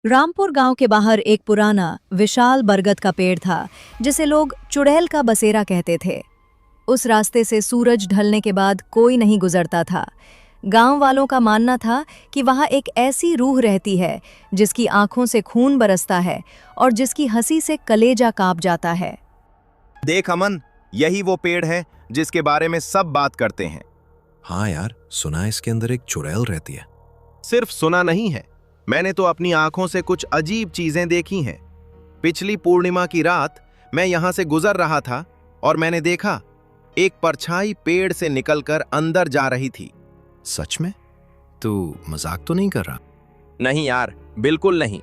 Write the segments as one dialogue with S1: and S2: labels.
S1: रामपुर गांव के बाहर एक पुराना विशाल बरगद का पेड़ था जिसे लोग चुड़ैल का बसेरा कहते थे। उस रास्ते से सूरज ढलने के बाद कोई नहीं गुजरता था। गांव वालों का मानना था कि वहां एक ऐसी रूह रहती है जिसकी आंखों से खून बरसता है और जिसकी हंसी से कलेजा कांप जाता है।
S2: देख अमन, यही वो पेड़ है जिसके बारे में सब बात करते हैं।
S3: हाँ यार, सुना है इसके अंदर एक चुड़ैल रहती है।
S2: सिर्फ सुना नहीं है, मैंने तो अपनी आंखों से कुछ अजीब चीजें देखी हैं। पिछली पूर्णिमा की रात मैं यहां से गुजर रहा था और मैंने देखा एक परछाई पेड़ से निकलकर अंदर जा रही थी।
S3: सच में? तू मजाक तो नहीं कर रहा?
S2: नहीं यार, बिल्कुल नहीं।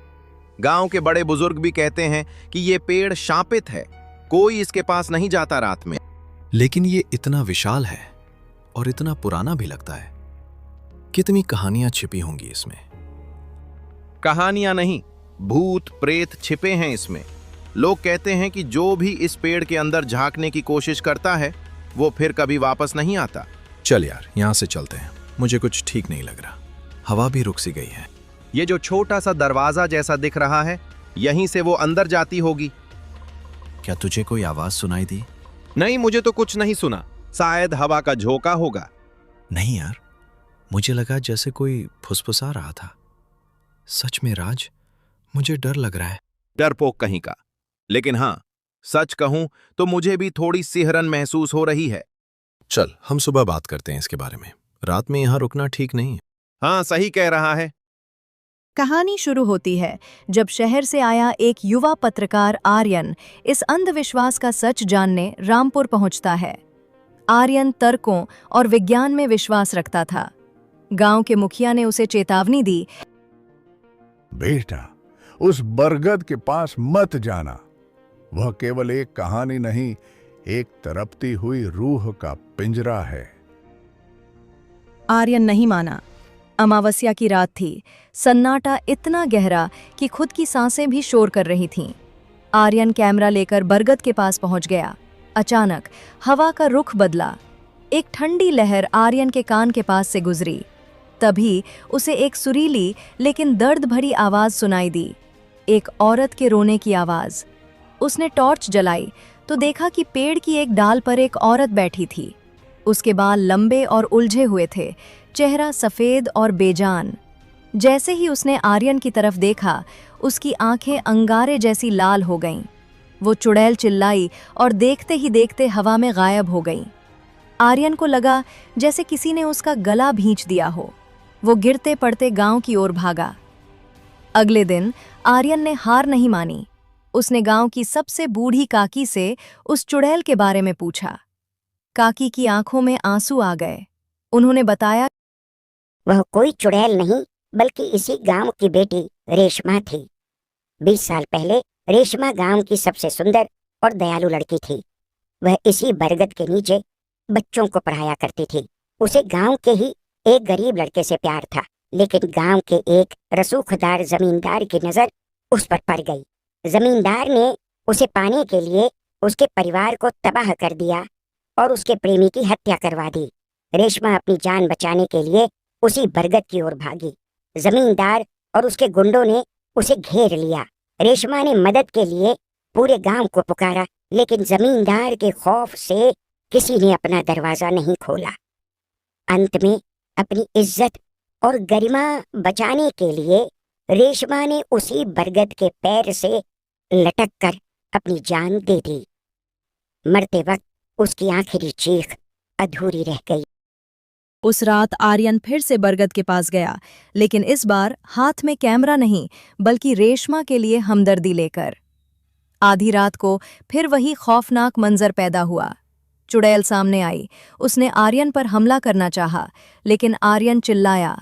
S2: गांव के बड़े बुजुर्ग भी कहते हैं कि ये पेड़ शापित है, कोई इसके पास नहीं जाता रात में।
S3: लेकिन ये इतना विशाल है और इतना पुराना भी लगता है। कितनी कहानियां छिपी होंगी इसमें।
S2: कहानियां नहीं, भूत प्रेत छिपे हैं इसमें। लोग कहते हैं कि जो भी इस पेड़ के अंदर झांकने की कोशिश करता है वो फिर कभी वापस नहीं आता।
S3: चल यार, यहां से चलते हैं। मुझे कुछ ठीक नहीं लग रहा। हवा भी रुक सी गई है।
S2: ये जो छोटा सा दरवाजा जैसा दिख रहा है, यहीं से वो अंदर जाती होगी।
S3: क्या तुझे कोई आवाज सुनाई दी?
S2: नहीं, मुझे तो कुछ नहीं सुना। शायद हवा का झोंका होगा।
S3: नहीं यार, मुझे लगा जैसे कोई फुसफुसा रहा था। सच में राज, मुझे डर लग रहा है।
S2: डरपोक कहीं का। लेकिन हाँ, सच कहूं तो मुझे भी थोड़ी सिहरन महसूस हो रही है।
S3: चल, हम सुबह बात करते हैं इसके बारे में। रात में यहां रुकना ठीक नहीं है।
S2: हाँ, सही कह रहा है।
S1: कहानी शुरू होती है जब शहर से आया एक युवा पत्रकार आर्यन इस अंधविश्वास का सच जानने रामपुर पहुंचता है। आर्यन तर्कों और विज्ञान में विश्वास रखता था। गांव के मुखिया ने उसे चेतावनी दी,
S4: बेटा, उस बरगद के पास मत जाना। वह केवल एक कहानी नहीं, एक तड़पती हुई रूह का पिंजरा है।
S1: आर्यन नहीं माना। अमावस्या की रात थी। सन्नाटा इतना गहरा कि खुद की सांसें भी शोर कर रही थीं। आर्यन कैमरा लेकर बरगद के पास पहुंच गया। अचानक हवा का रुख बदला। एक ठंडी लहर आर्यन के कान के पास से गुजरी। तभी उसे एक सुरीली लेकिन दर्द भरी आवाज सुनाई दी, एक औरत के रोने की आवाज। उसने टॉर्च जलाई तो देखा कि पेड़ की एक डाल पर एक औरत बैठी थी। उसके बाल लंबे और उलझे हुए थे, चेहरा सफेद और बेजान। जैसे ही उसने आर्यन की तरफ देखा, उसकी आंखें अंगारे जैसी लाल हो गईं। वो चुड़ैल चिल्लाई और देखते ही देखते हवा में गायब हो गई। आर्यन को लगा जैसे किसी ने उसका गला भींच दिया हो। वो गिरते पड़ते गांव की ओर भागा। अगले दिन आर्यन ने हार नहीं मानी। उसने गांव की सबसे बूढ़ी काकी से उस चुड़ैल के बारे में पूछा। काकी की आंखों में आंसू आ गए। उन्होंने बताया,
S5: वह कोई चुड़ैल नहीं बल्कि इसी गांव की बेटी रेशमा थी। 20 साल पहले रेशमा गांव की सबसे सुंदर और दयालु लड़की थी। वह इसी बरगद के नीचे बच्चों को पढ़ाया करती थी। उसे गांव के ही एक गरीब लड़के से प्यार था, लेकिन गांव के एक रसूखदार जमींदार की नजर उस पर पड़ गई। जमींदार ने उसे पाने के लिए उसके परिवार को तबाह कर दिया और उसके प्रेमी की हत्या करवा दी। रेशमा अपनी जान बचाने के लिए उसी बरगद की ओर भागी। जमींदार और उसके गुंडों ने उसे घेर लिया। रेशमा ने मदद के लिए पूरे गांव को पुकारा, लेकिन जमींदार के खौफ से किसी ने अपना दरवाजा नहीं खोला। अंत में अपनी इज्जत और गरिमा बचाने के लिए रेशमा ने उसी बरगद के पैर से लटक कर अपनी जान दे दी। मरते वक्त उसकी आखिरी चीख अधूरी रह गई।
S1: उस रात आर्यन फिर से बरगद के पास गया, लेकिन इस बार हाथ में कैमरा नहीं बल्कि रेशमा के लिए हमदर्दी लेकर। आधी रात को फिर वही खौफनाक मंजर पैदा हुआ। चुड़ैल सामने आई। उसने आर्यन पर हमला करना चाहा, लेकिन आर्यन चिल्लाया,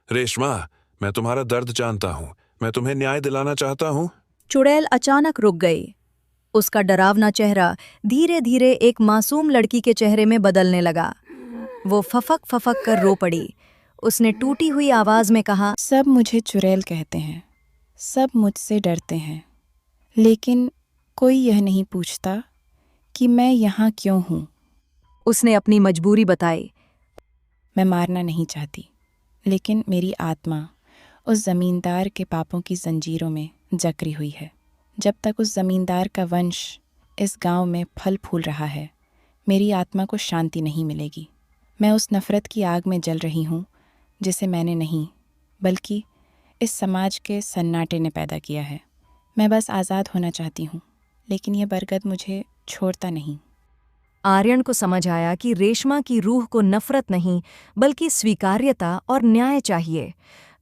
S6: रेशमा, मैं तुम्हारा दर्द जानता हूँ। मैं तुम्हें न्याय दिलाना चाहता हूँ।
S1: चुड़ैल अचानक रुक गई। उसका डरावना चेहरा धीरे धीरे एक मासूम लड़की के चेहरे में बदलने लगा। वो फफक फफक कर रो पड़ी। उसने टूटी हुई आवाज में कहा,
S7: सब मुझे चुड़ैल कहते हैं, सब मुझसे डरते हैं, लेकिन कोई यह नहीं पूछता कि मैं यहाँ क्यों हूँ।
S1: उसने अपनी मजबूरी बताई,
S7: मैं मारना नहीं चाहती, लेकिन मेरी आत्मा उस जमींदार के पापों की जंजीरों में जकड़ी हुई है। जब तक उस जमींदार का वंश इस गांव में फल फूल रहा है, मेरी आत्मा को शांति नहीं मिलेगी। मैं उस नफ़रत की आग में जल रही हूँ जिसे मैंने नहीं, बल्कि इस समाज के सन्नाटे ने पैदा किया है। मैं बस आज़ाद होना चाहती हूँ, लेकिन यह बरगद मुझे छोड़ता नहीं।
S1: आर्यन को समझ आया कि रेशमा की रूह को नफरत नहीं बल्कि स्वीकार्यता और न्याय चाहिए।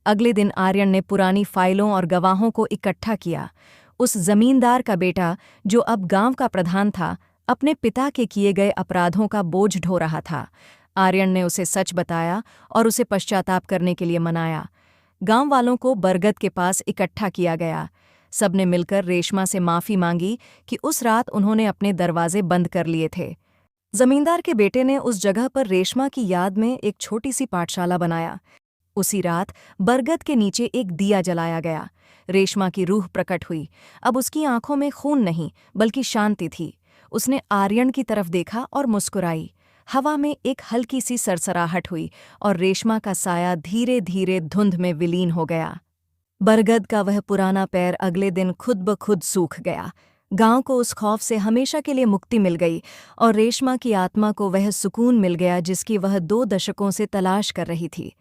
S1: अगले दिन आर्यन ने पुरानी फाइलों और गवाहों को इकट्ठा किया। उस जमींदार का बेटा, जो अब गांव का प्रधान था, अपने पिता के किए गए अपराधों का बोझ ढो रहा था। आर्यन ने उसे सच बताया और उसे पश्चाताप करने के लिए मनाया। गांव वालों को बरगद के पास इकट्ठा किया गया। सबने मिलकर रेशमा से माफी मांगी कि उस रात उन्होंने अपने दरवाजे बंद कर लिए थे। जमींदार के बेटे ने उस जगह पर रेशमा की याद में एक छोटी सी पाठशाला बनाया। उसी रात बरगद के नीचे एक दिया जलाया गया। रेशमा की रूह प्रकट हुई। अब उसकी आंखों में खून नहीं बल्कि शांति थी। उसने आर्यन की तरफ देखा और मुस्कुराई। हवा में एक हल्की सी सरसराहट हुई और रेशमा का साया धीरे धीरे धुंध में विलीन हो गया। बरगद का वह पुराना पैर अगले दिन खुद ब खुद सूख गया। गांव को उस खौफ से हमेशा के लिए मुक्ति मिल गई और रेशमा की आत्मा को वह सुकून मिल गया जिसकी वह 2 दशकों से तलाश कर रही थी।